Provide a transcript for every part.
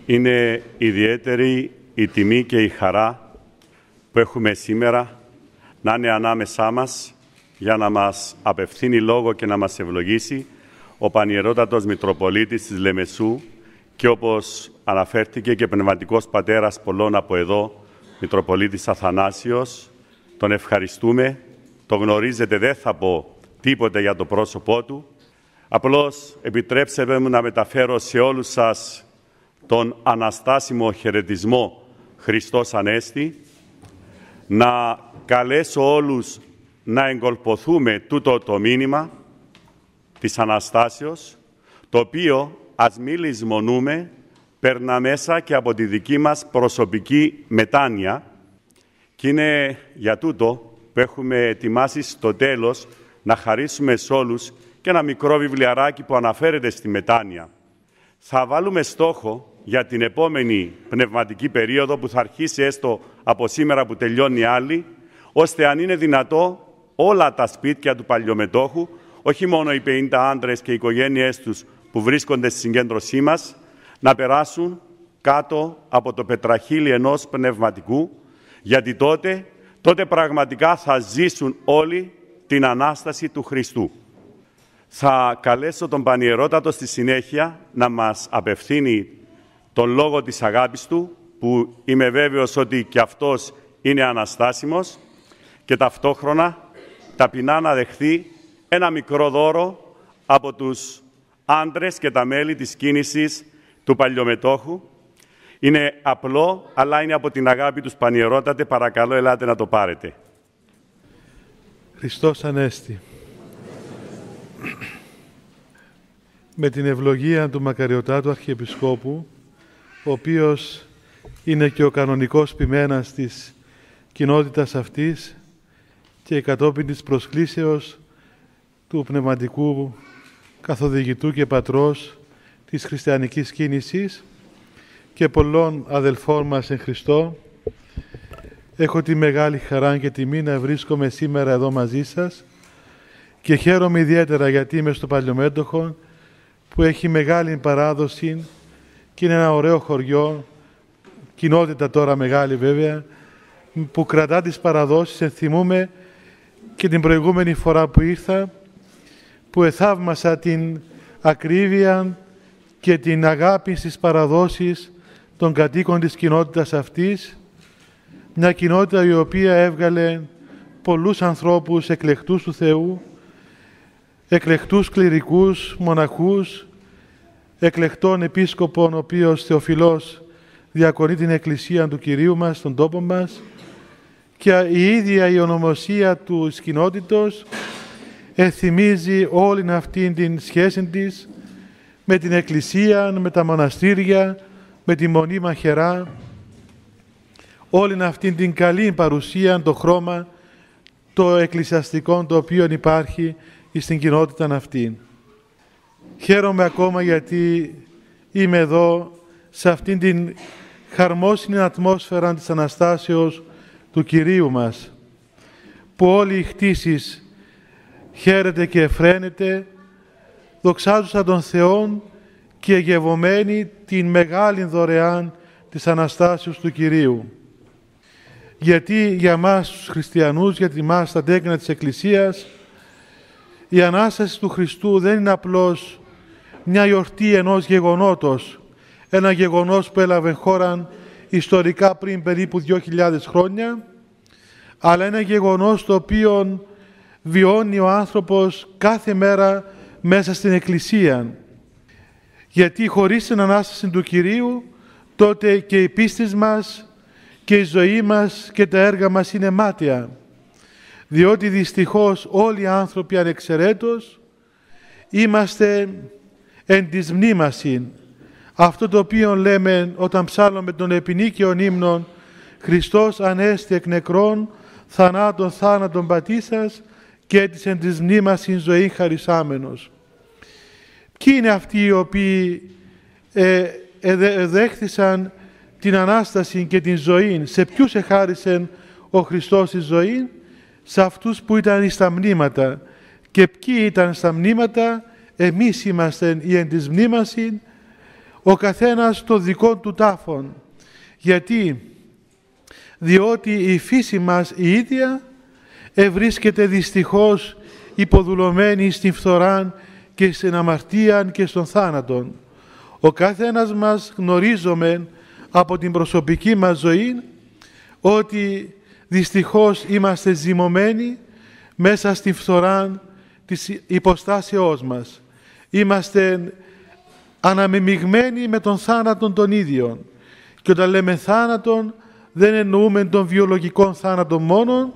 Είναι ιδιαίτερη η τιμή και η χαρά που έχουμε σήμερα να είναι ανάμεσά μας για να μας απευθύνει λόγο και να μας ευλογήσει ο Πανιερότατος Μητροπολίτης της Λεμεσού και όπως αναφέρθηκε και πνευματικός πατέρας πολλών από εδώ, Μητροπολίτης Αθανάσιος. Τον ευχαριστούμε, το γνωρίζετε, δεν θα πω τίποτε για το πρόσωπό του. Απλώς επιτρέψτε μου να μεταφέρω σε όλους σας τον αναστάσιμο χαιρετισμό Χριστός Ανέστη, να καλέσω όλους να εγκολποθούμε τούτο το μήνυμα της Αναστάσεως, το οποίο, ας μη λησμονούμε, περνά μέσα και από τη δική μας προσωπική μετάνοια και είναι για τούτο που έχουμε ετοιμάσει στο τέλος να χαρίσουμε σε όλους και ένα μικρό βιβλιαράκι που αναφέρεται στη μετάνοια. Θα βάλουμε στόχο για την επόμενη πνευματική περίοδο που θα αρχίσει έστω από σήμερα που τελειώνει η άλλη, ώστε αν είναι δυνατό όλα τα σπίτια του παλιομετόχου, όχι μόνο οι 50 άντρες και οι οικογένειές τους που βρίσκονται στη συγκέντρωσή μας, να περάσουν κάτω από το πετραχύλι ενός πνευματικού, γιατί τότε πραγματικά θα ζήσουν όλοι την Ανάσταση του Χριστού. Θα καλέσω τον Πανιερότατο στη συνέχεια να μας απευθύνει τον λόγο της αγάπης του, που είμαι βέβαιος ότι και αυτός είναι αναστάσιμος, και ταυτόχρονα ταπεινά να δεχθεί ένα μικρό δώρο από τους άντρες και τα μέλη της κίνησης του παλιομετόχου. Είναι απλό, αλλά είναι από την αγάπη τους. Πανιερότατε, παρακαλώ, ελάτε να το πάρετε. Χριστός Ανέστη. Με την ευλογία του Μακαριωτάτου Αρχιεπισκόπου, ο οποίος είναι και ο κανονικός ποιμένας της κοινότητας αυτής και κατόπιν της προσκλήσεως του πνευματικού καθοδηγητού και πατρός της χριστιανικής κίνησης και πολλών αδελφών μας εν Χριστώ, έχω τη μεγάλη χαρά και τιμή να βρίσκομαι σήμερα εδώ μαζί σας και χαίρομαι ιδιαίτερα γιατί είμαι στο Παλιομέτωχο, που έχει μεγάλη παράδοση και είναι ένα ωραίο χωριό, κοινότητα τώρα μεγάλη βέβαια, που κρατά τις παραδόσεις. Ενθυμούμε και την προηγούμενη φορά που ήρθα, που εθαύμασα την ακρίβεια και την αγάπη στις παραδόσεις των κατοίκων της κοινότητας αυτής, μια κοινότητα η οποία έβγαλε πολλούς ανθρώπους εκλεκτούς του Θεού, εκλεκτούς κληρικούς, μοναχούς, εκλεκτών επίσκοπων, ο οποίος Θεοφιλός διακονεί την Εκκλησία του Κυρίου μας, στον τόπο μας, και η ίδια η ονομοσία του κοινότητος ενθυμίζει όλη αυτή την σχέση της με την Εκκλησία, με τα μοναστήρια, με τη Μονή Μαχαιρά, όλη αυτή την καλή παρουσία, το χρώμα, το εκκλησιαστικό το οποίο υπάρχει στην κοινότητα αυτή. Χαίρομαι ακόμα γιατί είμαι εδώ σε αυτήν την χαρμόσυνη ατμόσφαιρα της Αναστάσεως του Κυρίου μας, που όλοι οι χτίσεις χαίρεται και εφραίνεται, δοξάζουσα τον Θεόν και γευωμένη την μεγάλη δωρεάν της Αναστάσεως του Κυρίου. Γιατί για μας τους χριστιανούς, για μας τα τέκνα της Εκκλησίας, η Ανάσταση του Χριστού δεν είναι απλώς μια γιορτή ενός γεγονότος, ένα γεγονός που έλαβε χώρα ιστορικά πριν περίπου 2.000 χρόνια, αλλά ένα γεγονός το οποίο βιώνει ο άνθρωπος κάθε μέρα μέσα στην Εκκλησία. Γιατί χωρίς την Ανάσταση του Κυρίου, τότε και η πίστη μας και η ζωή μας και τα έργα μας είναι μάταια. Διότι δυστυχώς όλοι οι άνθρωποι ανεξαιρέτως είμαστε εν της μνήμασιν. Αυτό το οποίο λέμε όταν ψάλλουμε τον επινίκαιον ύμνον «Χριστός Ανέστη εκ νεκρών, θανάτων θάνατον πατήσας και της εν της μνήμασιν ζωή χαρισάμενος». Ποιοι είναι αυτοί οι οποίοι δέχθησαν την Ανάσταση και την ζωή? Σε ποιους εχάρισε ο Χριστός τη ζωή? Σε αυτούς που ήταν στα μνήματα. Και ποιοι ήταν στα μνήματα? Εμείς είμαστε οι εν της μνήμασιν, ο καθένας το δικό του τάφον. Γιατί? Διότι η φύση μας η ίδια ευρίσκεται δυστυχώς υποδουλωμένη στην φθοράν και στην αμαρτία και στον θάνατον. Ο καθένας μας γνωρίζουμε από την προσωπική μας ζωή ότι δυστυχώς είμαστε ζυμωμένοι μέσα στην φθορά της υποστάσεώς μας. Είμαστε αναμεμειγμένοι με τον θάνατον τον ίδιο. Και όταν λέμε θάνατον, δεν εννοούμε τον βιολογικό θάνατο μόνο,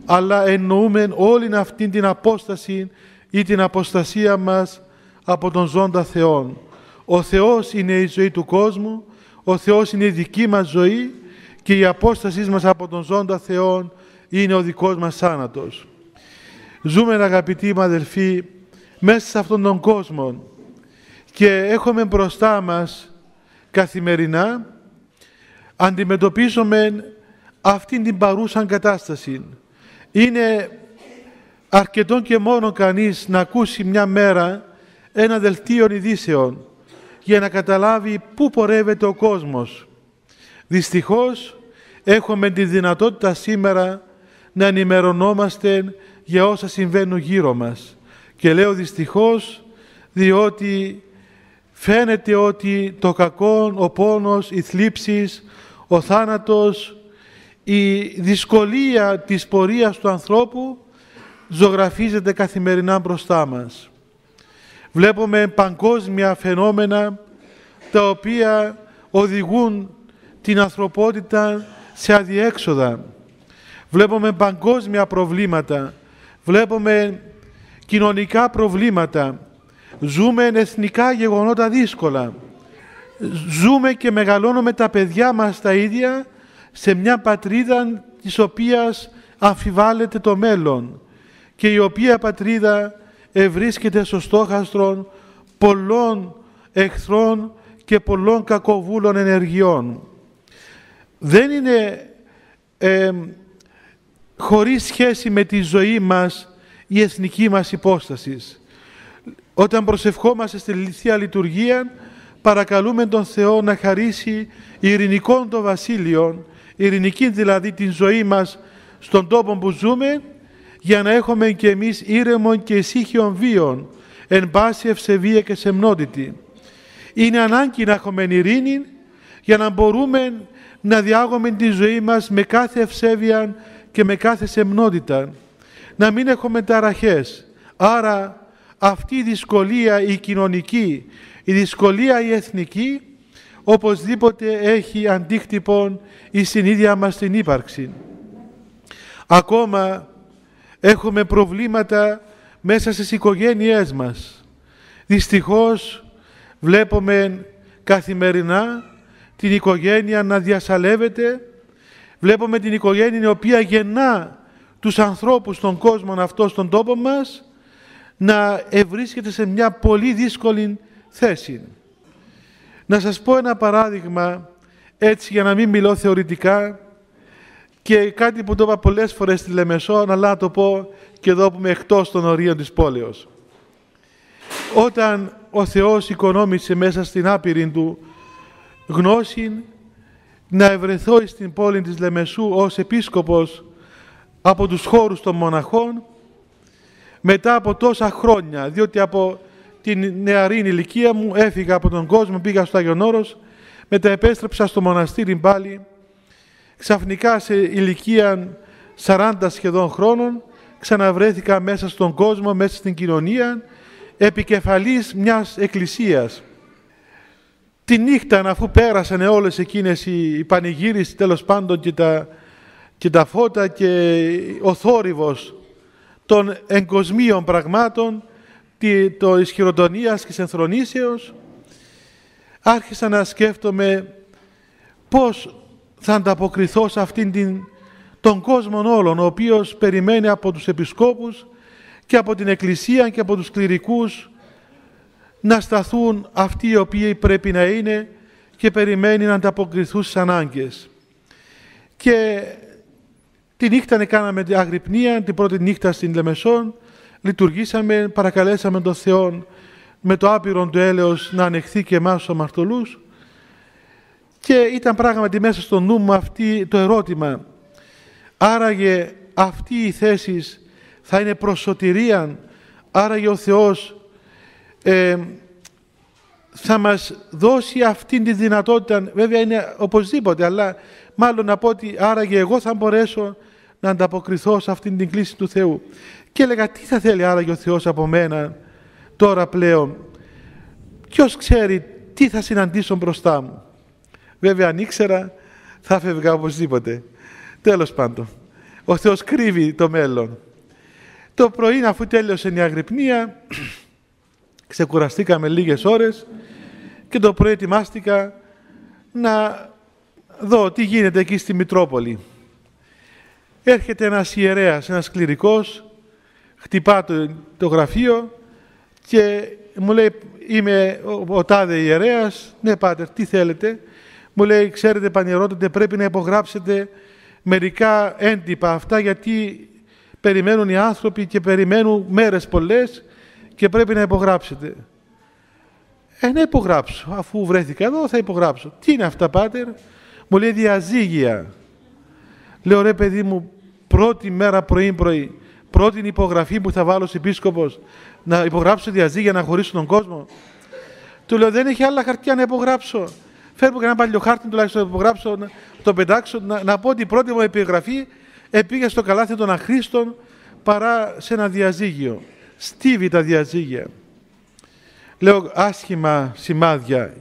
αλλά εννοούμε όλη αυτή την απόσταση ή την αποστασία μας από τον ζώντα Θεόν. Ο Θεός είναι η ζωή του κόσμου, ο Θεός είναι η δική μας ζωή και η απόσταση μας από τον ζώντα Θεόν είναι ο δικός μας θάνατος. Ζούμε, αγαπητοί μου αδελφοί, μέσα σε αυτόν τον κόσμο και έχουμε μπροστά μας καθημερινά, αντιμετωπίζουμε αυτήν την παρούσαν κατάσταση. Είναι αρκετό και μόνο κανείς να ακούσει μια μέρα ένα δελτίο ειδήσεων για να καταλάβει πού πορεύεται ο κόσμος. Δυστυχώς έχουμε τη δυνατότητα σήμερα να ενημερωνόμαστε για όσα συμβαίνουν γύρω μας. Και λέω δυστυχώς διότι φαίνεται ότι το κακό, ο πόνος, οι θλίψεις, ο θάνατος, η δυσκολία της πορείας του ανθρώπου ζωγραφίζεται καθημερινά μπροστά μας. Βλέπουμε παγκόσμια φαινόμενα τα οποία οδηγούν την ανθρωπότητα σε αδιέξοδα. Βλέπουμε παγκόσμια προβλήματα, βλέπουμε κοινωνικά προβλήματα, ζούμε εθνικά γεγονότα δύσκολα. Ζούμε και μεγαλώνουμε τα παιδιά μας τα ίδια σε μια πατρίδα της οποίας αμφιβάλλεται το μέλλον και η οποία πατρίδα ευρίσκεται στο στόχαστρο πολλών εχθρών και πολλών κακοβούλων ενεργειών. Δεν είναι χωρίς σχέση με τη ζωή μας η εθνική μας υπόσταση. Όταν προσευχόμαστε στη Θεία Λειτουργία, παρακαλούμε τον Θεό να χαρίσει ειρηνικών το βασίλειο, ειρηνική δηλαδή την ζωή μας στον τόπο που ζούμε, για να έχουμε και εμείς ήρεμον και ησύχιον βίον, εν πάση ευσεβία και σεμνότητη. Είναι ανάγκη να έχουμε ειρήνη για να μπορούμε να διάγουμε τη ζωή μας με κάθε ευσέβεια και με κάθε σεμνότητα. Να μην έχουμε ταραχές. Άρα αυτή η δυσκολία η κοινωνική, η δυσκολία η εθνική, οπωσδήποτε έχει αντίκτυπο στην ίδια μας την ύπαρξη. Ακόμα έχουμε προβλήματα μέσα στις οικογένειές μας. Δυστυχώς βλέπουμε καθημερινά την οικογένεια να διασαλεύεται, βλέπουμε την οικογένεια η οποία γεννά τους ανθρώπους στον κόσμο αυτό, στον τόπο μας, να ευρίσκεται σε μια πολύ δύσκολη θέση. Να σας πω ένα παράδειγμα, έτσι για να μην μιλώ θεωρητικά, και κάτι που το είπα πολλές φορές στη Λεμεσό, αλλά να το πω και εδώ που είμαι εκτός των ορίων της πόλεως. Όταν ο Θεός οικονόμησε μέσα στην άπειρη του γνώση να ευρεθώ στην πόλη της Λεμεσού ως επίσκοπος από τους χώρους των μοναχών, μετά από τόσα χρόνια, διότι από την νεαρή ηλικία μου έφυγα από τον κόσμο, πήγα στο Άγιον Όρος, μετά επέστρεψα στο μοναστήρι πάλι, ξαφνικά σε ηλικία 40 σχεδόν χρόνων ξαναβρέθηκα μέσα στον κόσμο, μέσα στην κοινωνία, επικεφαλής μιας εκκλησίας. Τη νύχτα, αφού πέρασαν όλες εκείνες οι πανηγύριες, τέλος πάντων και τα φώτα και ο θόρυβος των εγκοσμίων πραγμάτων, της χειροτονίας και της ενθρονήσεως, άρχισα να σκέφτομαι πώς θα ανταποκριθώ σε αυτήν τον κόσμο όλων, ο οποίος περιμένει από τους επισκόπους και από την Εκκλησία και από τους κληρικούς να σταθούν αυτοί οι οποίοι πρέπει να είναι και περιμένει να ανταποκριθούν στις ανάγκες. Και τη νύχτα κάναμε την αγρυπνία, την πρώτη νύχτα στην Λεμεσόν, λειτουργήσαμε, παρακαλέσαμε τον Θεό με το άπειρο του έλεος να ανεχθεί και εμάς τους αμαρτωλούς. Και ήταν πράγματι μέσα στο νου μου αυτή το ερώτημα, άραγε αυτή η θέση θα είναι προς σωτηρία, άραγε ο Θεός θα μας δώσει αυτή τη δυνατότητα, βέβαια είναι οπωσδήποτε, αλλά μάλλον να πω ότι άραγε εγώ θα μπορέσω να ανταποκριθώ σε αυτήν την κλίση του Θεού. Και έλεγα, τι θα θέλει άραγε ο Θεός από μένα τώρα πλέον, ποιος ξέρει τι θα συναντήσω μπροστά μου. Βέβαια αν ήξερα θα φεύγα οπωσδήποτε. Τέλος πάντων, ο Θεός κρύβει το μέλλον. Το πρωί, αφού τέλειωσε η αγρυπνία, ξεκουραστήκαμε λίγες ώρες και το πρωί ετοιμάστηκα να δω τι γίνεται εκεί στη Μητρόπολη. Έρχεται ένας ιερέας, ένας κληρικός, χτυπά το γραφείο και μου λέει, είμαι ο τάδε ιερέας. Ναι πάτερ, τι θέλετε? Μου λέει, ξέρετε πανιερότατε, πρέπει να υπογράψετε μερικά έντυπα αυτά, γιατί περιμένουν οι άνθρωποι και περιμένουν μέρες πολλές και πρέπει να υπογράψετε. Να υπογράψω, αφού βρέθηκα εδώ θα υπογράψω. Τι είναι αυτά πάτερ? Μου λέει, διαζύγια. Λέω, ρε παιδί μου, πρώτη μέρα πρωί, πρώτη υπογραφή που θα βάλω ως επίσκοπος, να υπογράψω διαζύγια, να χωρίσω τον κόσμο? Του λέω, δεν έχει άλλα χαρτιά να υπογράψω? Φέρνω και ένα παλιό χάρτη τουλάχιστον να υπογράψω, να το πετάξω, να πω ότι η πρώτη μου επιγραφή πήγε στο καλάθι των αχρήστων παρά σε ένα διαζύγιο. Στίβει τα διαζύγια. Λέω, άσχημα σημάδια,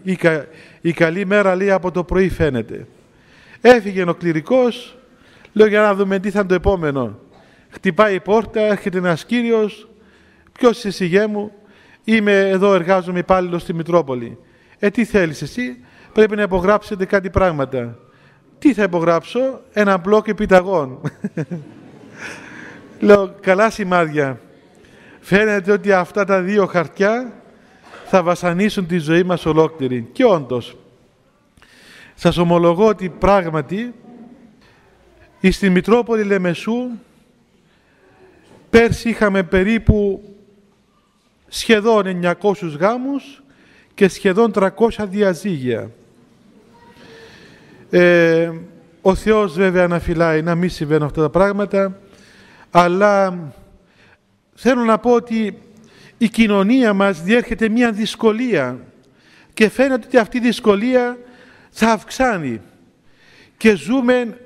η καλή μέρα λέει από το πρωί φαίνεται. Έφυγε ο κληρικός, λέω, για να δούμε τι θα είναι το επόμενο. Χτυπάει η πόρτα, έρχεται ένας κύριος. Ποιος είσαι εσύ, γέ μου? Είμαι εδώ, εργάζομαι υπάλληλος στη Μητρόπολη. Τι θέλεις εσύ? Πρέπει να υπογράψετε κάτι πράγματα. Τι θα υπογράψω? Ένα μπλοκ επιταγών. Λέω, καλά σημάδια. Φαίνεται ότι αυτά τα δύο χαρτιά θα βασανίσουν τη ζωή μας ολόκληρη. Και όντως, σας ομολογώ ότι πράγματι στη Μητρόπολη Λεμεσού πέρσι είχαμε περίπου σχεδόν 900 γάμους και σχεδόν 300 διαζύγια. Ο Θεός βέβαια να φυλάει να μην συμβαίνουν αυτά τα πράγματα, αλλά θέλω να πω ότι η κοινωνία μας διέρχεται μια δυσκολία και φαίνεται ότι αυτή η δυσκολία θα αυξάνει και ζούμε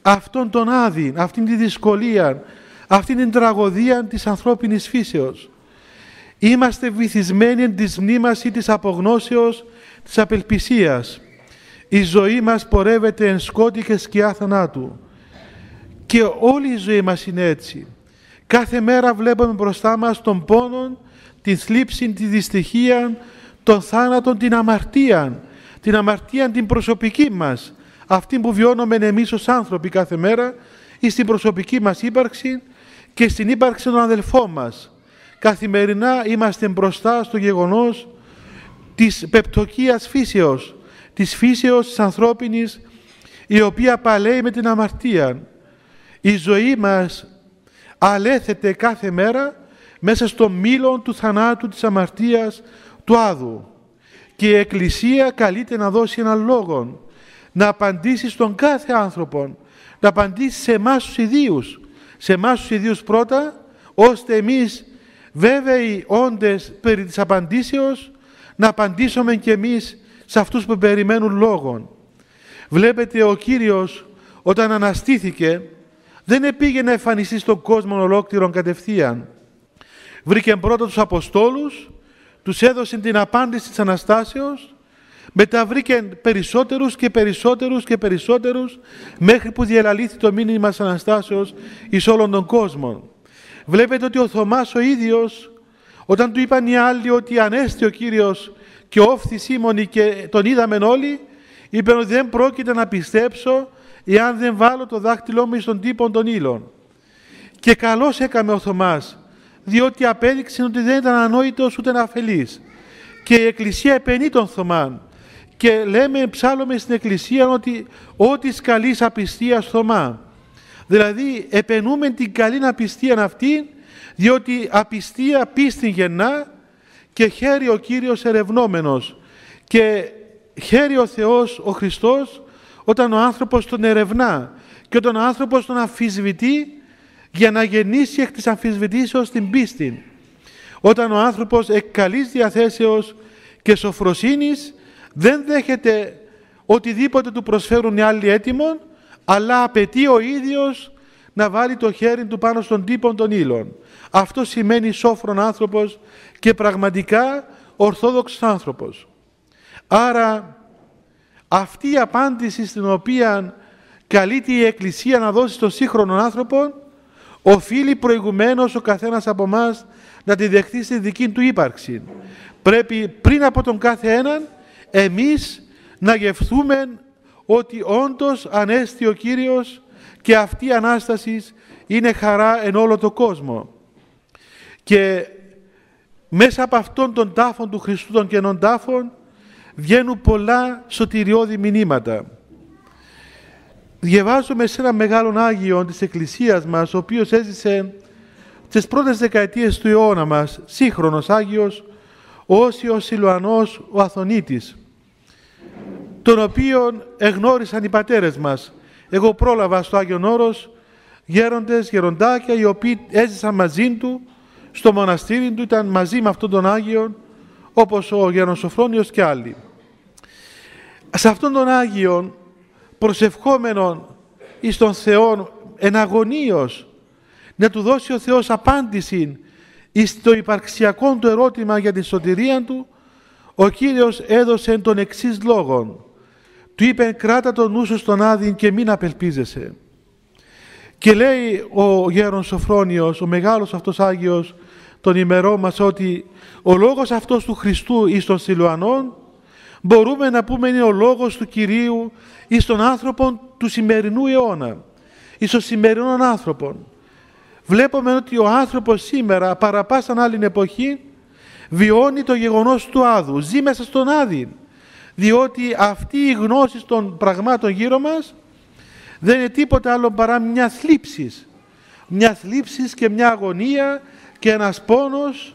αυτόν τον άδη, αυτήν τη δυσκολία, αυτήν την τραγωδία της ανθρώπινης φύσεως. Είμαστε βυθισμένοι εν της μνήμας ή της απογνώσεως της απελπισίας. Η ζωή μας πορεύεται εν σκότη και σκιά θανάτου. Και όλη η ζωή μας είναι έτσι. Κάθε μέρα βλέπουμε μπροστά μας τον πόνο, τη θλίψη, τη δυστυχία, τον θάνατο, την αμαρτία. Την αμαρτία την προσωπική μας. Αυτή που βιώνουμε εμείς ως άνθρωποι κάθε μέρα ή στην προσωπική μας ύπαρξη και στην ύπαρξη των αδελφών μας. Καθημερινά είμαστε μπροστά στο γεγονός της πεπτωκίας φύσεως, της φύσεως της ανθρώπινης, η οποία παλαίει με την αμαρτία. Η ζωή μας αλέθεται κάθε μέρα μέσα στο μήλο του θανάτου, της αμαρτίας, του άδου. Και η Εκκλησία καλείται να δώσει έναν λόγο, να απαντήσει στον κάθε άνθρωπο, να απαντήσει σε εμάς τους ιδίους. Σε εμάς τους ιδίους πρώτα, ώστε εμείς βέβαιοι όντες περί της απαντήσεως, να απαντήσουμε κι εμείς σε αυτούς που περιμένουν λόγον. Βλέπετε, ο Κύριος όταν αναστήθηκε δεν επήγε να εμφανιστεί στον κόσμο ολόκληρον κατευθείαν. Βρήκε πρώτα τους Αποστόλους, τους έδωσε την απάντηση της Αναστάσεως, μετά βρήκε περισσότερους και περισσότερους και περισσότερους, μέχρι που διελαλήθη το μήνυμα της Αναστάσεως εις όλον τον κόσμο. Βλέπετε ότι ο Θωμάς ο ίδιος, όταν του είπαν οι άλλοι ότι ανέστη ο Κύριος και όφθη Σίμωνη και τον είδαμε όλοι, είπε ότι δεν πρόκειται να πιστέψω εάν δεν βάλω το δάχτυλό μου στον τύπο των ύλων. Και καλώς έκαμε ο Θωμάς, διότι απέδειξε ότι δεν ήταν ανόητος ούτε αφελής. Και η Εκκλησία επενεί τον Θωμάν. Και ψάλλουμε στην Εκκλησία ότι ό,τι καλής απιστίας Θωμά. Δηλαδή επενούμε την καλή απιστία αυτή, διότι απιστία πίστη γεννά και χαίρει ο Κύριος ερευνόμενος και χαίρει ο Θεός, ο Χριστός, όταν ο άνθρωπος τον ερευνά και όταν ο άνθρωπος τον αμφισβητεί για να γεννήσει εκ της αμφισβητήσεως την πίστη. Όταν ο άνθρωπος εκ καλής διαθέσεως και σοφροσύνης δεν δέχεται οτιδήποτε του προσφέρουν οι άλλοι έτοιμον, αλλά απαιτεί ο ίδιος να βάλει το χέρι του πάνω στον τύπο των ύλων. Αυτό σημαίνει σόφρον άνθρωπος και πραγματικά ορθόδοξος άνθρωπος. Άρα αυτή η απάντηση στην οποία καλείται η Εκκλησία να δώσει στον σύγχρονο άνθρωπο, οφείλει προηγουμένως ο καθένας από εμάς να τη δεχθεί στη δική του ύπαρξη. Πρέπει πριν από τον κάθε έναν εμείς να γευθούμε ότι όντως ανέστη ο Κύριος και αυτή η Ανάσταση είναι χαρά εν όλο το κόσμο. Και μέσα από αυτόν τον τάφον του Χριστού, των κενών τάφων, βγαίνουν πολλά σωτηριώδη μηνύματα. Διαβάζουμε σε ένα μεγάλο Άγιο της Εκκλησίας μας, ο οποίος έζησε τις πρώτες δεκαετίες του αιώνα μας, σύγχρονος Άγιος, ο Όσιος Σιλουανός ο Αθωνίτης, τον οποίον εγνώρισαν οι πατέρες μας. Εγώ πρόλαβα στο Άγιον Όρος γέροντες, γεροντάκια, οι οποίοι έζησαν μαζί του στο μοναστήρι του, ήταν μαζί με αυτόν τον Άγιον, όπως ο Γέρον Σοφρόνιος και άλλοι. Σε αυτόν τον Άγιον, προσευχόμενον εις τον Θεόν εναγωνίως, να του δώσει ο Θεός απάντηση εις το υπαρξιακό του ερώτημα για τη σωτηρία του, ο Κύριος έδωσε τον εξής λόγον. Του είπε: κράτα τον νου σου στον Άδην και μην απελπίζεσαι. Και λέει ο Γέρον Σοφρόνιος, ο μεγάλος αυτός Άγιος των ημερών μας, ότι ο λόγος αυτός του Χριστού εις των Σιλουανών μπορούμε να πούμε είναι ο λόγος του Κυρίου εις των άνθρωπων του σημερινού αιώνα, εις των σημερινών άνθρωπων. Βλέπουμε ότι ο άνθρωπος σήμερα, παρά πάσαν άλλη εποχή, βιώνει το γεγονός του Άδου, ζει μέσα στον Άδη, διότι αυτή η γνώση των πραγμάτων γύρω μας δεν είναι τίποτα άλλο παρά μια θλίψη και μια αγωνία και ένας πόνος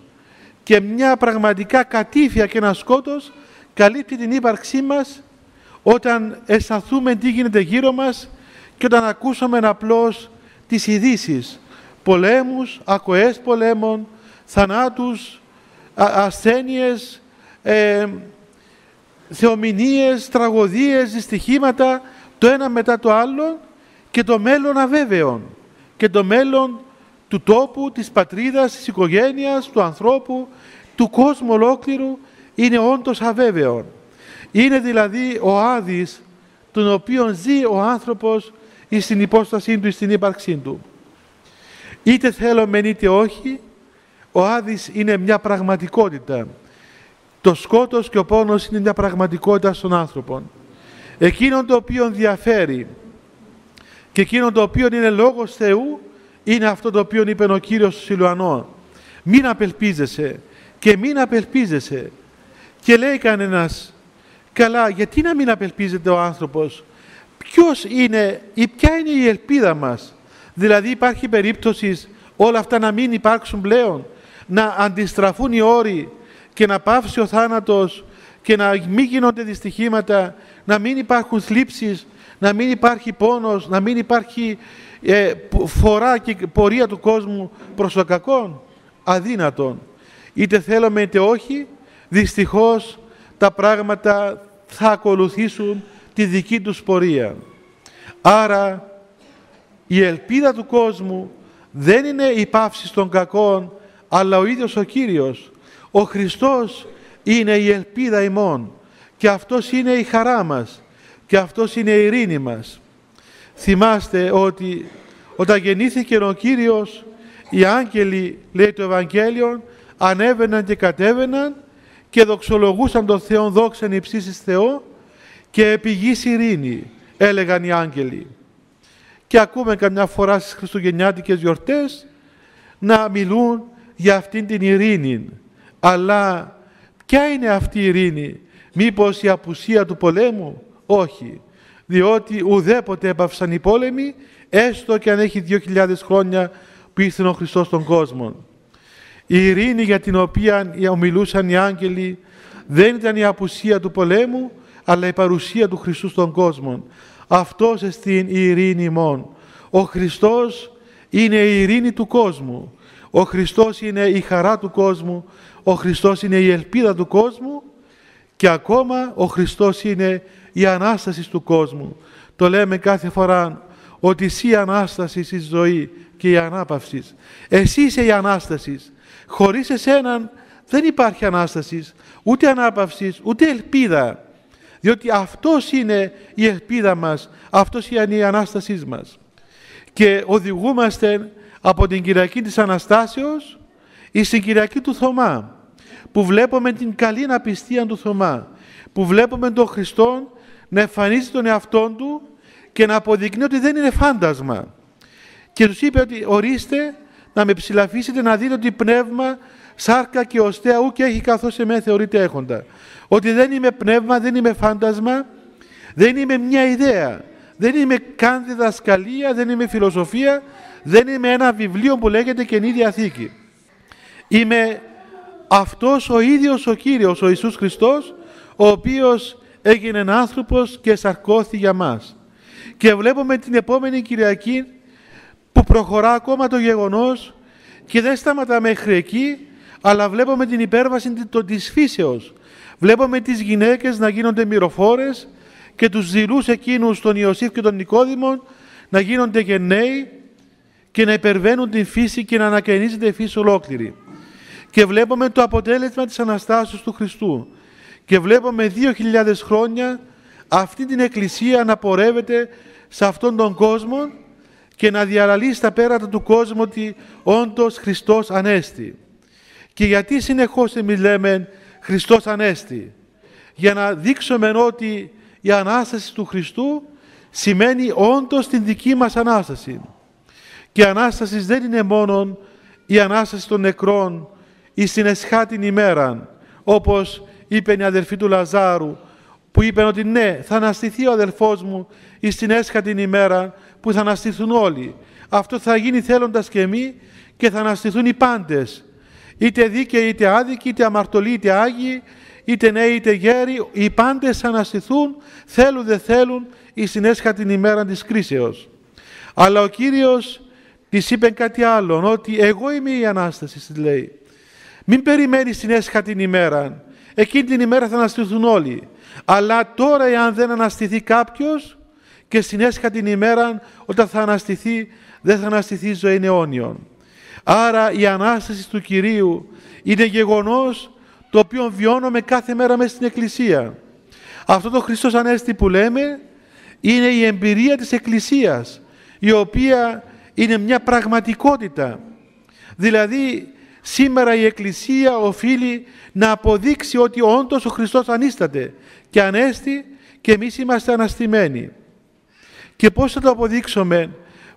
και μια πραγματικά κατήφια και ένα σκότος καλύπτει την ύπαρξή μας όταν αισθανθούμε τι γίνεται γύρω μας και όταν ακούσαμε απλώς τις ειδήσεις, πολέμους, ακοές πολέμων, θανάτους, ασθένειες, θεομηνίες, τραγωδίες, δυστυχήματα, το ένα μετά το άλλο, και το μέλλον αβέβαιο, και το μέλλον του τόπου, της πατρίδας, της οικογένειας, του ανθρώπου, του κόσμου ολόκληρου είναι όντως αβέβαιο. Είναι δηλαδή ο Άδης τον οποίον ζει ο άνθρωπος στην υπόστασή του, στην ύπαρξή του. Είτε θέλουμε είτε όχι, ο Άδης είναι μια πραγματικότητα. Το σκότος και ο πόνος είναι μια πραγματικότητα στον άνθρωπο. Εκείνον το οποίο διαφέρει και εκείνον το οποίο είναι λόγος Θεού είναι αυτό το οποίο είπε ο Κύριος του Σιλουανό. Μην απελπίζεσαι και μην απελπίζεσαι. Και λέει κανένας, καλά, γιατί να μην απελπίζεται ο άνθρωπος? Ποιος είναι ή ποια είναι η ελπίδα μας? Δηλαδή υπάρχει περίπτωση όλα αυτά να μην υπάρξουν πλέον, να αντιστραφούν οι όροι και να πάυσει ο θάνατος και να μην γίνονται δυστυχήματα, να μην υπάρχουν θλίψεις, να μην υπάρχει πόνος, να μην υπάρχει φορά και πορεία του κόσμου προς το κακό? Αδύνατον. Είτε θέλουμε είτε όχι, δυστυχώς τα πράγματα θα ακολουθήσουν τη δική τους πορεία. Άρα η ελπίδα του κόσμου δεν είναι η πάυση των κακών, αλλά ο ίδιος ο Κύριος. Ο Χριστός είναι η ελπίδα ημών και αυτός είναι η χαρά μας και αυτός είναι η ειρήνη μας. Θυμάστε ότι όταν γεννήθηκε ο Κύριος, οι άγγελοι, λέει το Ευαγγέλιο, ανέβαιναν και κατέβαιναν και δοξολογούσαν τον Θεό, δόξαν υψίσεις Θεό, και επί γης ειρήνη, έλεγαν οι άγγελοι. Και ακούμε καμιά φορά στις χριστουγεννιάτικες γιορτές να μιλούν για αυτήν την ειρήνη. Αλλά ποια είναι αυτή η ειρήνη? Μήπως η απουσία του πολέμου? Όχι. Διότι ουδέποτε έπαυσαν οι πόλεμοι, έστω και αν έχει 2.000 χρόνια που ήρθε ο Χριστός στον κόσμο. Η ειρήνη για την οποία ομιλούσαν οι άγγελοι δεν ήταν η απουσία του πολέμου, αλλά η παρουσία του Χριστού στον κόσμο. Αυτός εστίν η ειρήνη ημών. Ο Χριστός είναι η ειρήνη του κόσμου. Ο Χριστός είναι η χαρά του κόσμου. Ο Χριστός είναι η ελπίδα του κόσμου και ακόμα ο Χριστός είναι η Ανάσταση του κόσμου. Το λέμε κάθε φορά ότι εσύ η Ανάσταση στη ζωή και η Ανάπαυση. Εσύ είσαι η Ανάσταση. Χωρίς εσέναν δεν υπάρχει Ανάσταση, ούτε Ανάπαυση, ούτε ελπίδα. Διότι αυτός είναι η ελπίδα μας, αυτός είναι η Ανάστασή μας. Και οδηγούμαστε από την Κυριακή της Αναστάσεως εις την Κυριακή του Θωμά, που βλέπουμε την καλή απιστία του Θωμά, που βλέπουμε τον Χριστό να εμφανίζει τον εαυτόν του και να αποδεικνύει ότι δεν είναι φάντασμα. Και τους είπε ότι ορίστε να με ψηλαφίσετε να δείτε ότι πνεύμα, σάρκα και οστέα ου και έχει καθώς εμέ θεωρείται έχοντα. Ότι δεν είμαι πνεύμα, δεν είμαι φάντασμα, δεν είμαι μια ιδέα, δεν είμαι καν διδασκαλία, δεν είμαι φιλοσοφία, δεν είμαι ένα βιβλίο που λέγεται Καινή Διαθήκη. Είμαι αυτός ο ίδιος ο Κύριος, ο Ιησούς Χριστός, ο οποίος έγινε άνθρωπος και σαρκώθη για μας. Και βλέπουμε την επόμενη Κυριακή που προχωρά ακόμα το γεγονός και δεν σταματά μέχρι εκεί, αλλά βλέπουμε την υπέρβαση της φύσεως. Βλέπουμε τις γυναίκες να γίνονται μυροφόρες και τους δειλούς εκείνους τον Ιωσήφ και τον Νικόδημο να γίνονται γενναίοι και να υπερβαίνουν την φύση και να ανακαινίζεται η φύση ολόκληρη. Και βλέπουμε το αποτέλεσμα της Αναστάσεως του Χριστού. Και βλέπουμε 2.000 χρόνια αυτή την Εκκλησία να πορεύεται σε αυτόν τον κόσμο και να διαλαλεί στα πέρατα του κόσμου ότι όντως Χριστός Ανέστη. Και γιατί συνεχώς εμείς λέμε Χριστός Ανέστη? Για να δείξουμε ότι η Ανάσταση του Χριστού σημαίνει όντως την δική μας Ανάσταση. Και η Ανάσταση δεν είναι μόνο η Ανάσταση των νεκρών ή στην εσχάτην ημέρα, όπως είπε η αδερφή του Λαζάρου, που είπε ότι ναι, θα αναστηθεί ο αδελφός μου εις την έσχατην ημέρα που θα αναστηθούν όλοι. Αυτό θα γίνει θέλοντας και εμείς και θα αναστηθούν οι πάντες. Είτε δίκαιοι είτε άδικοι, είτε αμαρτωλοί είτε άγιοι, είτε νέοι είτε γέροι, οι πάντες θα αναστηθούν, θέλουν δεν θέλουν, εις την έσχατην ημέρα της κρίσεως. Αλλά ο Κύριος της είπε κάτι άλλο, ότι εγώ είμαι η Ανάσταση, της λέει. Μην περιμένεις την έσχατην ημέρα. Εκείνη την ημέρα θα αναστηθούν όλοι. Αλλά τώρα εάν δεν αναστηθεί κάποιος και στην έσχατην ημέρα όταν θα αναστηθεί, δεν θα αναστηθεί η ζωή αιώνιον. Άρα η Ανάσταση του Κυρίου είναι γεγονός το οποίο βιώνουμε κάθε μέρα μέσα στην Εκκλησία. Αυτό το Χριστός Ανέστη που λέμε είναι η εμπειρία της Εκκλησίας, η οποία είναι μια πραγματικότητα. Δηλαδή σήμερα η Εκκλησία οφείλει να αποδείξει ότι όντως ο Χριστός ανίσταται και ανέστη και εμείς είμαστε αναστημένοι. Και πώς θα το αποδείξουμε,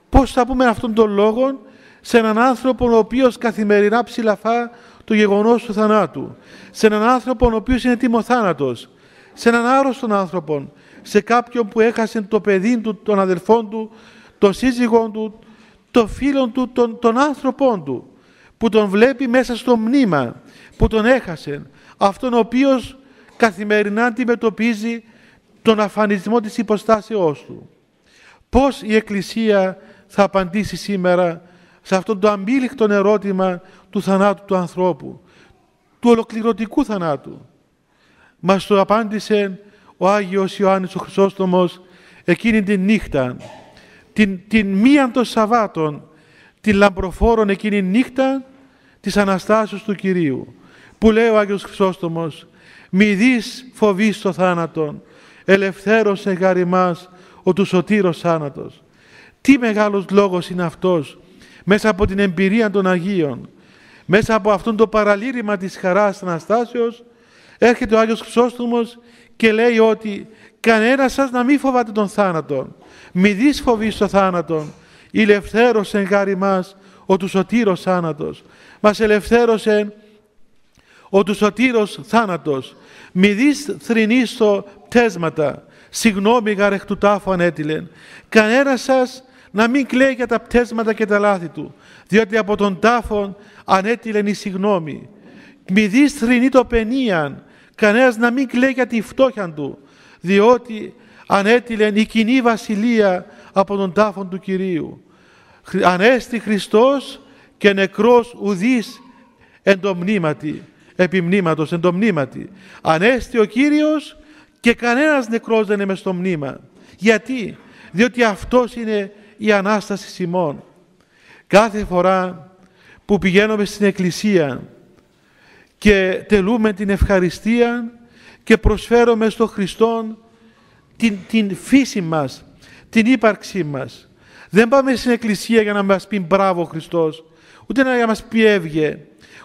πώς θα πούμε αυτόν τον λόγο σε έναν άνθρωπο ο οποίος καθημερινά ψηλαφά το γεγονός του θανάτου, σε έναν άνθρωπο ο οποίος είναι τιμοθάνατος, σε έναν άρρωστον άνθρωπο, σε κάποιον που έχασε το παιδί του, τον αδελφόν του, τον σύζυγον του, τον φίλον του, τον άνθρωπον του, που τον βλέπει μέσα στο μνήμα, που τον έχασε, αυτόν ο οποίος καθημερινά αντιμετωπίζει τον αφανισμό της υποστάσεώς του. Πώς η Εκκλησία θα απαντήσει σήμερα σε αυτό το αμήλικτο ερώτημα του θανάτου του ανθρώπου, του ολοκληρωτικού θανάτου? Μας το απάντησε ο Άγιος Ιωάννης ο Χρυσόστομος εκείνη την νύχτα, την μίαν των Σαββάτων, την λαμπροφόρον εκείνη νύχτα της Αναστάσεως του Κυρίου, που λέει ο Άγιος Χρυσόστομος, «Μη δεις φοβείς το θάνατον, ελευθέρωσε γάρ ημάς ο του σωτήρος θάνατος». Τι μεγάλος λόγος είναι αυτός, μέσα από την εμπειρία των Αγίων, μέσα από αυτόν το παραλήρημα της χαράς της Αναστάσεως, έρχεται ο Άγιος Χρυσόστομος και λέει ότι κανένας σας να μην φοβάται τον θάνατον, μη δεις φοβείς το θάνατον, ελευθέρωσε γάρ ημάς ο του σωτήρος θάνατος. Μας ελευθέρωσε ο του σωτήρος θάνατος. Μη δεις θρηνείς το πτέσματα, συγγνώμη γαρ εκ του τάφου ανέτειλεν. Κανένας σας να μην κλαίει για τα πτέσματα και τα λάθη του, διότι από τον τάφον ανέτειλεν η συγνώμη. Μη δεις θρηνή το παινίαν, κανένας να μην κλαίει για τη φτώχεια του, διότι ανέτειλεν η κοινή βασιλεία από τον τάφον του Κυρίου. Ανέστη Χριστός και νεκρός ουδής εν το μνήματι, επιμνήματος εν το μνήματι. Ανέστη ο Κύριος και κανένας νεκρός δεν είναι μες στο μνήμα. Γιατί? Διότι αυτός είναι η Ανάσταση ημών. Κάθε φορά που πηγαίνουμε στην Εκκλησία και τελούμε την ευχαριστία και προσφέρουμε στον Χριστόν την φύση μας, την ύπαρξή μας. Δεν πάμε στην Εκκλησία για να μας πει μπράβο Χριστός, ούτε να μας πει έβγε,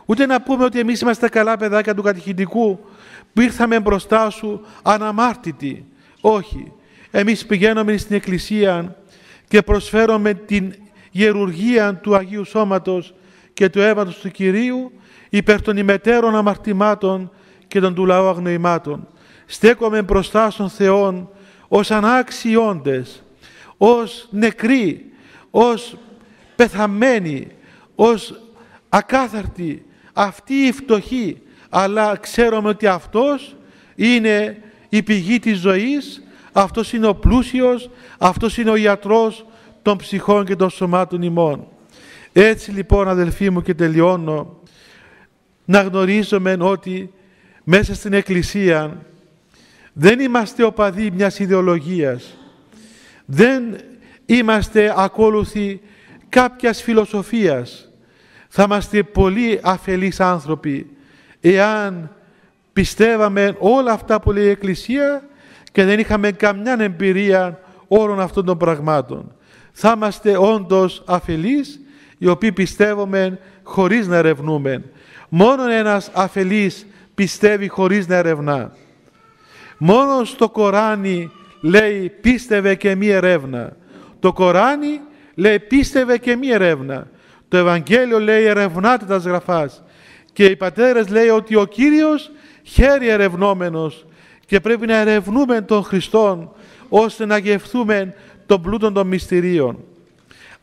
ούτε να πούμε ότι εμείς είμαστε καλά παιδάκια του κατηχητικού που ήρθαμε μπροστά σου αναμάρτητοι. Όχι. Εμείς πηγαίνουμε στην Εκκλησία και προσφέρουμε την γερουργία του Αγίου Σώματος και του αίματος του Κυρίου υπέρ των ημετέρων αμαρτημάτων και των του λαού αγνοημάτων. Στέκομαι μπροστά στον Θεόν ως ανάξιοι όντες, ως νεκροί, ως πεθαμένοι, ως ακάθαρτοι, αυτοί οι φτωχοί, αλλά ξέρουμε ότι αυτός είναι η πηγή της ζωής, αυτός είναι ο πλούσιος, αυτός είναι ο ιατρός των ψυχών και των σωμάτων ημών. Έτσι λοιπόν, αδελφοί μου, και τελειώνω, να γνωρίζουμε ότι μέσα στην Εκκλησία δεν είμαστε οπαδοί μιας ιδεολογίας, δεν είμαστε ακόλουθοι κάποιας φιλοσοφίας. Θα είμαστε πολύ αφελείς άνθρωποι εάν πιστεύαμε όλα αυτά που λέει η Εκκλησία και δεν είχαμε καμιά εμπειρία όλων αυτών των πραγμάτων. Θα είμαστε όντως αφελείς, οι οποίοι πιστεύουμε χωρίς να ερευνούμε. Μόνο ένας αφελής πιστεύει χωρίς να ερευνά. Μόνο στο Κοράνι λέει πίστευε και μη ερεύνα. Το Κοράνι λέει πίστευε και μη ερεύνα. Το Ευαγγέλιο λέει ερευνάτε τας γραφάς. Και οι πατέρες λέει ότι ο Κύριος χαίρει ερευνόμενος και πρέπει να ερευνούμε τον Χριστόν ώστε να γευθούμε τον πλούτον των μυστηρίων.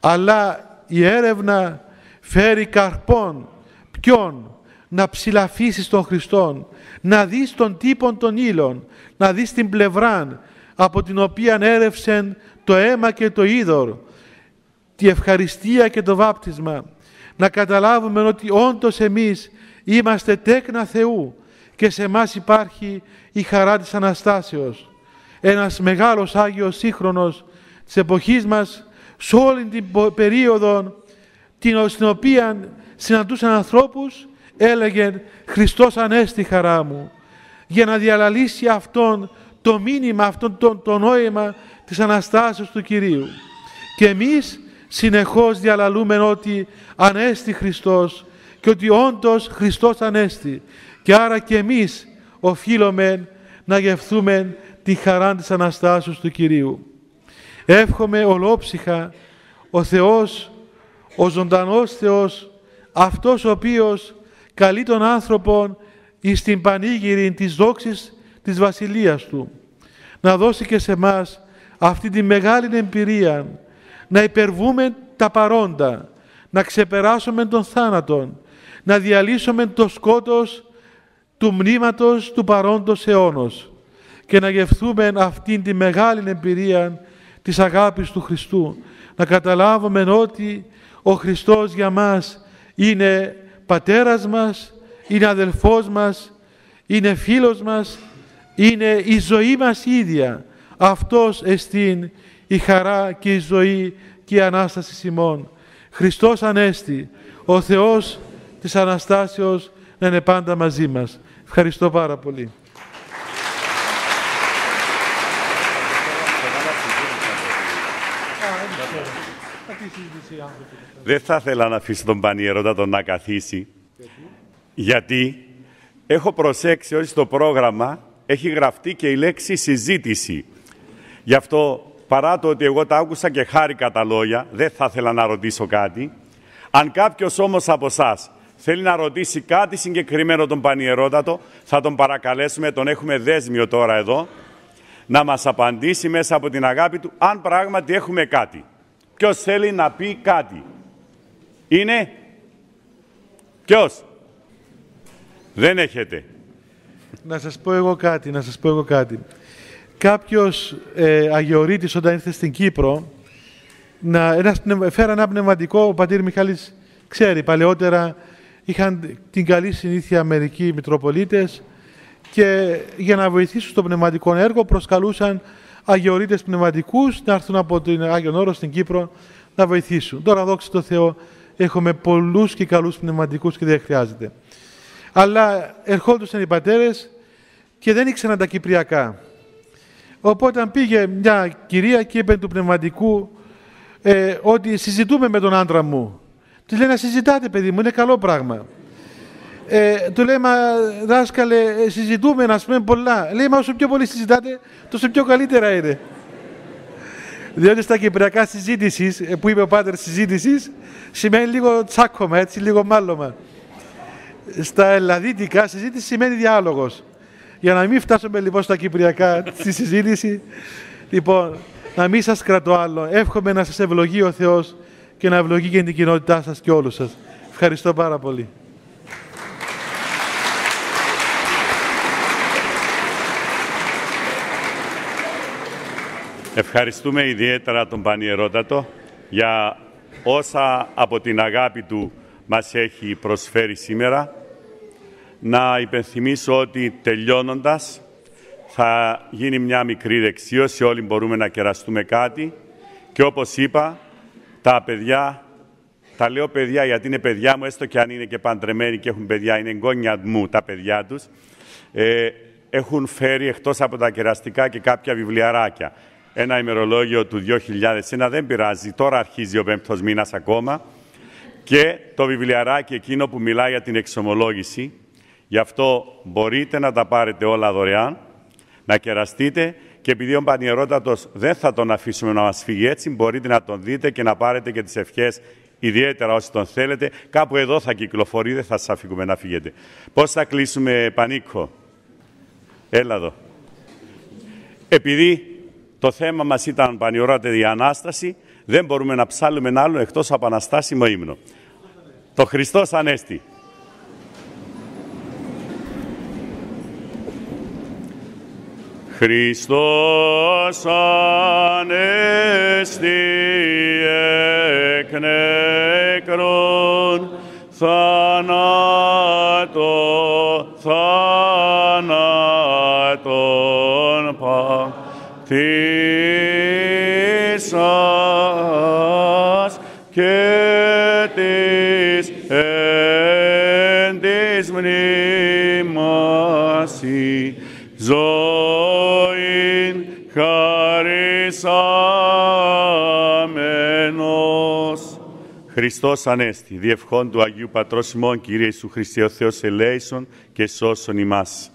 Αλλά η έρευνα φέρει καρπόν. Ποιον? Να ψηλαφίσεις τον Χριστόν, να δεις τον τύπον των ύλων, να δεις την πλευράν από την οποία έρευσεν το αίμα και το είδωρ, τη ευχαριστία και το βάπτισμα. Να καταλάβουμε ότι όντως εμείς είμαστε τέκνα Θεού και σε εμάς υπάρχει η χαρά της Αναστάσεως. Ένας μεγάλος Άγιος σύγχρονος της εποχής μας, σε όλη την περίοδο στην οποία συναντούσαν ανθρώπους, έλεγε Χριστός ανέστη χαρά μου, για να διαλαλήσει αυτόν το μήνυμα, αυτόν το νόημα της Αναστάσεως του Κυρίου. Και εμείς συνεχώς διαλαλούμε ότι ανέστη Χριστός και ότι όντως Χριστός ανέστη. Και άρα και εμείς οφείλουμε να γευθούμε τη χαρά της Αναστάσεως του Κυρίου. Εύχομαι ολόψυχα ο Θεός, ο ζωντανός Θεός, αυτός ο οποίος καλεί τον άνθρωπο εις την πανήγυρη της δόξης της Βασιλείας Του, να δώσει και σε εμάς αυτή τη μεγάλη εμπειρία, να υπερβούμε τα παρόντα, να ξεπεράσουμε τον θάνατον, να διαλύσουμε το σκότος του μνήματος του παρόντος αιώνος και να γευθούμε αυτήν τη μεγάλη εμπειρία της αγάπης του Χριστού, να καταλάβουμε ότι ο Χριστός για μας είναι πατέρας μας, είναι αδελφός μας, είναι φίλος μας, είναι η ζωή μας ίδια. Αυτός εστίν η χαρά και η ζωή και η Ανάσταση ημών. Χριστός Ανέστη, ο Θεός της Αναστάσεως να είναι πάντα μαζί μας. Ευχαριστώ πάρα πολύ. Δεν θα ήθελα να αφήσω τον Πανιερότατο να καθίσει, γιατί έχω προσέξει ότι στο πρόγραμμα έχει γραφτεί και η λέξη συζήτηση. Γι' αυτό, παρά το ότι εγώ τα άκουσα και χάρηκα τα λόγια, δεν θα ήθελα να ρωτήσω κάτι. Αν κάποιος όμως από εσάς θέλει να ρωτήσει κάτι συγκεκριμένο τον Πανιερότατο, θα τον παρακαλέσουμε, τον έχουμε δέσμιο τώρα εδώ, να μας απαντήσει μέσα από την αγάπη του, αν πράγματι έχουμε κάτι. Ποιος θέλει να πει κάτι? Είναι? Ποιος? Δεν έχετε. Να σας πω εγώ κάτι. Κάποιος αγιορείτης όταν ήρθε στην Κύπρο, φέρα ένα πνευματικό, ο πατήρ Μιχάλης ξέρει, παλαιότερα είχαν την καλή συνήθεια μερικοί Μητροπολίτες και για να βοηθήσουν στο πνευματικό έργο προσκαλούσαν αγιορείτες πνευματικούς να έρθουν από τον Άγιον Όρο στην Κύπρο να βοηθήσουν. Τώρα, δόξα τω Θεώ, έχουμε πολλούς και καλούς πνευματικούς και δεν χρειάζεται. Αλλά ερχόντουσαν οι πατέρες και δεν ήξεραν τα κυπριακά. Οπότε πήγε μια κυρία και είπε του πνευματικού ότι συζητούμε με τον άντρα μου. Του λέει, να συζητάτε παιδί μου, είναι καλό πράγμα. Του λέει, μα δάσκαλε, συζητούμε να πούμε πολλά. Λέει, μα όσο πιο πολύ συζητάτε, τόσο πιο καλύτερα είναι. Διότι στα κυπριακά συζήτησης, που είπε ο πάτερ συζήτησης, σημαίνει λίγο τσάκωμα, έτσι, λίγο μάλωμα. Στα ελλαδίτικα συζήτηση σημαίνει διάλογος. Για να μην φτάσουμε λοιπόν στα κυπριακά στη συζήτηση, λοιπόν, να μην σας κρατώ άλλο. Εύχομαι να σας ευλογεί ο Θεός και να ευλογεί και την κοινότητά σας και όλους σας. Ευχαριστώ πάρα πολύ. Ευχαριστούμε ιδιαίτερα τον Πανιερότατο για όσα από την αγάπη του μας έχει προσφέρει σήμερα. Να υπενθυμίσω ότι τελειώνοντας θα γίνει μια μικρή δεξίωση, όλοι μπορούμε να κεραστούμε κάτι και όπως είπα, τα παιδιά, τα λέω παιδιά γιατί είναι παιδιά μου, έστω και αν είναι και παντρεμένοι και έχουν παιδιά, είναι εγγόνια μου τα παιδιά τους, έχουν φέρει εκτός από τα κεραστικά και κάποια βιβλιαράκια. Ένα ημερολόγιο του 2001, δεν πειράζει, τώρα αρχίζει ο 5ος μήνας ακόμα, και το βιβλιαράκι εκείνο που μιλάει για την εξομολόγηση. Γι' αυτό μπορείτε να τα πάρετε όλα δωρεάν, να κεραστείτε και επειδή ο Πανιερότατος δεν θα τον αφήσουμε να μας φύγει έτσι, μπορείτε να τον δείτε και να πάρετε και τις ευχές, ιδιαίτερα όσοι τον θέλετε. Κάπου εδώ θα κυκλοφορεί, δεν θα σας αφήκουμε να φύγετε. Πώς θα κλείσουμε, Πανίκο? Έλα εδώ. Επειδή το θέμα μας ήταν, Πανιερότατε, η Ανάσταση, δεν μπορούμε να ψάλουμε άλλο εκτός από αναστάσιμο ύμνο. Το Χριστός Ανέστη. Χριστός Ανέστη εκ νεκρών, θάνατον πατήσας και της εν της μνήμας ζωήν χαρισάμενος. Χριστός Ανέστη, διευχών του Αγίου Πατρός ημών, Κύριε Ιησού Χριστέ ο Θεός ελέησον και σώσον ημάς.